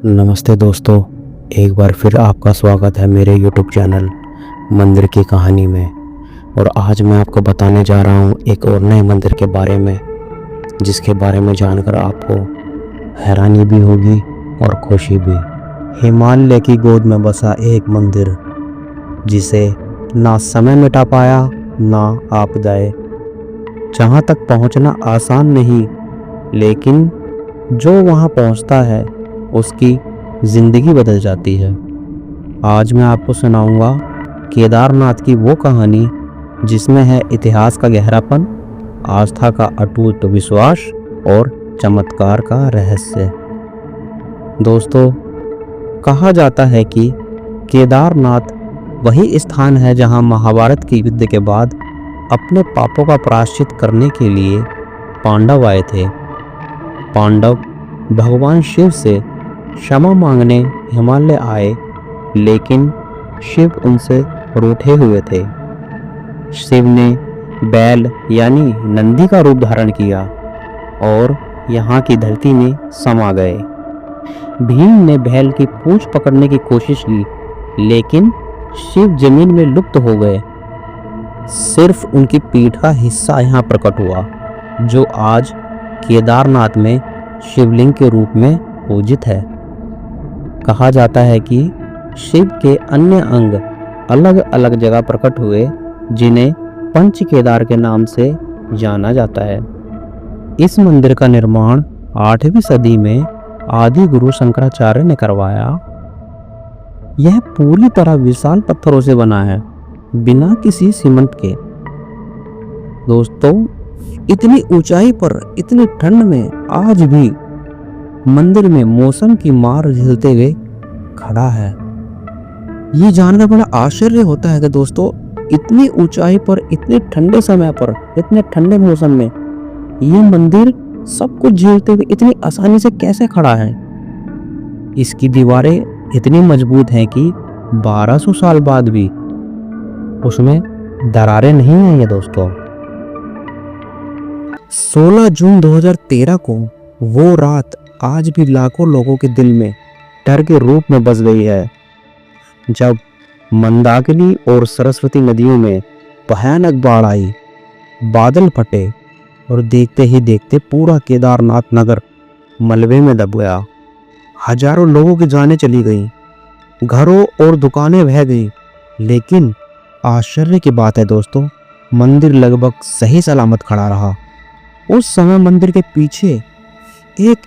नमस्ते दोस्तों, एक बार फिर आपका स्वागत है मेरे YouTube चैनल मंदिर की कहानी में। और आज मैं आपको बताने जा रहा हूँ एक और नए मंदिर के बारे में, जिसके बारे में जानकर आपको हैरानी भी होगी और खुशी भी। हिमालय की गोद में बसा एक मंदिर, जिसे ना समय मिटा पाया ना आपदाएं। जहाँ तक पहुँचना आसान नहीं, लेकिन जो वहाँ पहुँचता है उसकी जिंदगी बदल जाती है। आज मैं आपको सुनाऊंगा केदारनाथ की वो कहानी जिसमें है इतिहास का गहरापन, आस्था का अटूट विश्वास और चमत्कार का रहस्य। दोस्तों, कहा जाता है कि केदारनाथ वही स्थान है जहां महाभारत के युद्ध के बाद अपने पापों का प्रायश्चित करने के लिए पांडव आए थे। पांडव भगवान शिव से क्षमा मांगने हिमालय आए, लेकिन शिव उनसे रूठे हुए थे। शिव ने बैल यानी नंदी का रूप धारण किया और यहाँ की धरती में समा गए। भीम ने बैल की पूंछ पकड़ने की कोशिश की, लेकिन शिव जमीन में लुप्त हो गए। सिर्फ उनकी पीठ का हिस्सा यहाँ प्रकट हुआ, जो आज केदारनाथ में शिवलिंग के रूप में पूजित है। कहा जाता है कि शिव के अन्य अंग अलग अलग जगह प्रकट हुए, जिन्हें पंच केदार के नाम से जाना जाता है। इस मंदिर का निर्माण 8वीं सदी में आदि गुरु शंकराचार्य ने करवाया। यह पूरी तरह विशाल पत्थरों से बना है, बिना किसी सीमेंट के। दोस्तों, इतनी ऊंचाई पर इतनी ठंड में आज भी मंदिर में मौसम की मार झेलते हुए खड़ा है। ये जानकर बड़ा आश्चर्य होता है कि दोस्तों, इतनी ऊंचाई पर इतने ठंडे समय पर इतने ठंडे मौसम में ये मंदिर सब कुछ झेलते हुए इतनी आसानी से कैसे खड़ा है। इसकी दीवारें इतनी मजबूत हैं कि 1200 साल बाद भी उसमें दरारें नहीं आई है। दोस्तों, 16 जून 2013 को वो रात आज भी लाखों लोगों के दिल में डर के रूप में बस गई है, जब मंदाकिनी और सरस्वती नदियों में भयानक बाढ़ आई। बादल फटे और देखते ही देखते पूरा केदारनाथ नगर मलबे में दब गया। हजारों लोगों की जानें चली गईं, घरों और दुकानें बह गई। लेकिन आश्चर्य की बात है दोस्तों, मंदिर लगभग सही सलामत खड़ा रहा। उस समय मंदिर के पीछे एक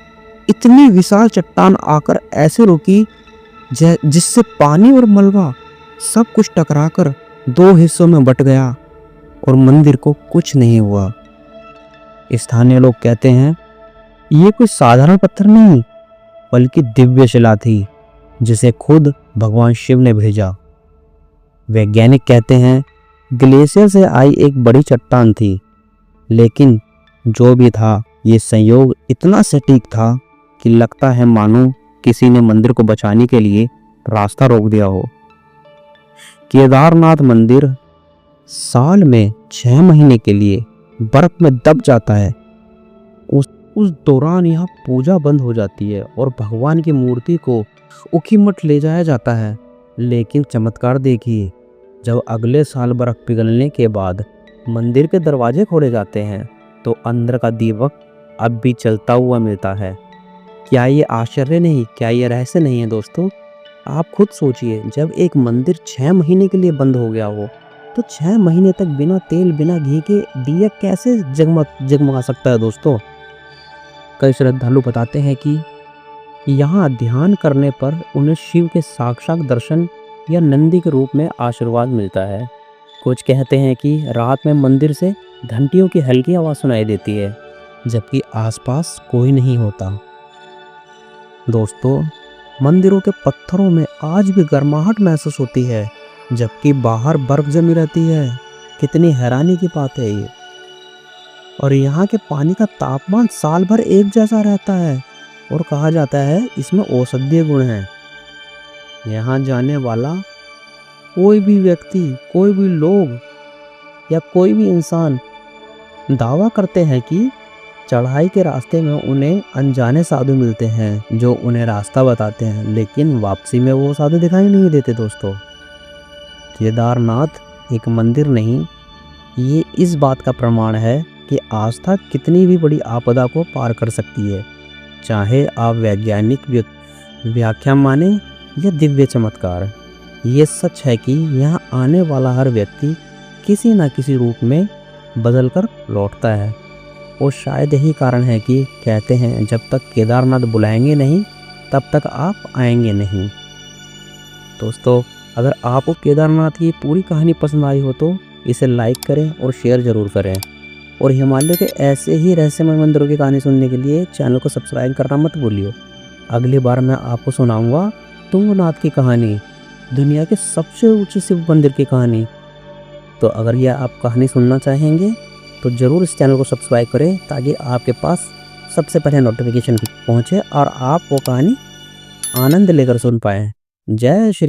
इतनी विशाल चट्टान आकर ऐसे रुकी जिससे पानी और मलबा सब कुछ टकराकर 2 हिस्सों में बट गया और मंदिर को कुछ नहीं हुआ। स्थानीय लोग कहते हैं ये कोई साधारण पत्थर नहीं, बल्कि दिव्य शिला थी, जिसे खुद भगवान शिव ने भेजा। वैज्ञानिक कहते हैं ग्लेशियर से आई एक बड़ी चट्टान थी, लेकिन जो भी था, ये संयोग इतना सटीक था कि लगता है मानो किसी ने मंदिर को बचाने के लिए रास्ता रोक दिया हो। केदारनाथ मंदिर साल में 6 महीने के लिए बर्फ में दब जाता है। उस दौरान यहाँ पूजा बंद हो जाती है और भगवान की मूर्ति को उखीमठ ले जाया जाता है। लेकिन चमत्कार देखिए, जब अगले साल बर्फ पिघलने के बाद मंदिर के दरवाजे खोले जाते हैं, तो अंदर का दीपक अब भी चलता हुआ मिलता है। क्या ये आश्चर्य नहीं, क्या ये रहस्य नहीं है दोस्तों? आप खुद सोचिए, जब एक मंदिर 6 महीने के लिए बंद हो गया हो, तो 6 महीने तक बिना तेल बिना घी के दिया कैसे जगमगा सकता है दोस्तों? कई श्रद्धालु बताते हैं कि यहाँ ध्यान करने पर उन्हें शिव के साक्षात दर्शन या नंदी के रूप में आशीर्वाद मिलता है। कुछ कहते हैं कि रात में मंदिर से घंटियों की हल्की आवाज़ सुनाई देती है, जबकि आसपास कोई नहीं होता। दोस्तों, मंदिरों के पत्थरों में आज भी गर्माहट महसूस होती है, जबकि बाहर बर्फ जमी रहती है। कितनी हैरानी की बात है ये। और यहाँ के पानी का तापमान साल भर एक जैसा रहता है और कहा जाता है इसमें औषधीय गुण हैं। यहाँ जाने वाला कोई भी व्यक्ति, कोई भी लोग या कोई भी इंसान दावा करते हैं कि चढ़ाई के रास्ते में उन्हें अनजाने साधु मिलते हैं जो उन्हें रास्ता बताते हैं, लेकिन वापसी में वो साधु दिखाई नहीं देते दोस्तों। केदारनाथ एक मंदिर नहीं, ये इस बात का प्रमाण है कि आस्था कितनी भी बड़ी आपदा को पार कर सकती है, चाहे आप वैज्ञानिक व्याख्या माने या दिव्य चमत्कार। ये सच है कि यहाँ आने वाला हर व्यक्ति किसी न किसी रूप में बदल कर लौटता है, और शायद यही कारण है कि कहते हैं जब तक केदारनाथ बुलाएंगे नहीं तब तक आप आएंगे नहीं। दोस्तों, अगर आपको केदारनाथ की पूरी कहानी पसंद आई हो तो इसे लाइक करें और शेयर ज़रूर करें, और हिमालय के ऐसे ही रहस्यमय मंदिरों की कहानी सुनने के लिए चैनल को सब्सक्राइब करना मत भूलिए। अगली बार मैं आपको सुनाऊंगा तुंगनाथ की कहानी, दुनिया के सबसे ऊंचे शिव मंदिर की कहानी। तो अगर यह आप कहानी सुनना चाहेंगे तो ज़रूर इस चैनल को सब्सक्राइब करें, ताकि आपके पास सबसे पहले नोटिफिकेशन पहुँचे और आप वो कहानी आनंद लेकर सुन पाएँ। जय श्री